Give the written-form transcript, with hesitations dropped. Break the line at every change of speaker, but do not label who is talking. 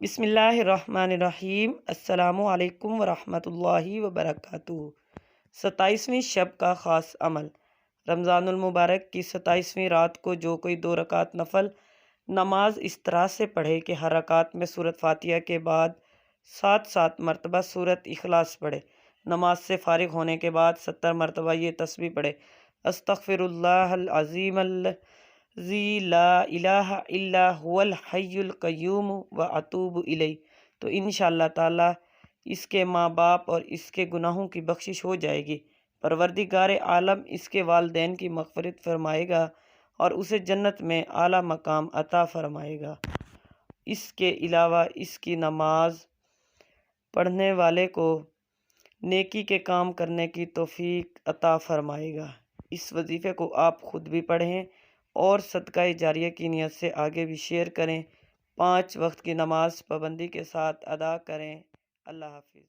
بسم اللہ الرحمن الرحیم۔ السلام علیکم ورحمۃ اللہ وبرکاتہ۔ 27ویں شب کا خاص عمل۔ رمضان المبارک کی 27ویں رات کو جو کوئی 2 رکعت نفل نماز اس طرح سے پڑھے کہ ہر رکعت میں سورۃ فاتحہ کے بعد 7 مرتبہ سورۃ اخلاص پڑھے، نماز سے فارغ ہونے کے بعد 70 مرتبہ یہ تسبیح پڑھے: استغفر اللہ العظیم الذی لا الہ الا هو الحی القیوم واتوب الیہ، تو انشاءاللہ تعالی اس کے ماں باپ اور اس کے گناہوں کی بخشش ہو جائے گی۔ پروردگار عالم اس کے والدین کی مغفرت فرمائے گا اور اسے جنت میں اعلیٰ مقام عطا فرمائے گا۔ اس کے علاوہ اس کی نماز پڑھنے والے کو نیکی کے کام کرنے کی توفیق عطا فرمائے گا۔ اس وظیفے کو آپ خود بھی پڑھیں اور صدقہ جاریہ کی نیت سے آگے بھی شیئر کریں۔ 5 وقت کی نماز پابندی کے ساتھ ادا کریں۔ اللہ حافظ۔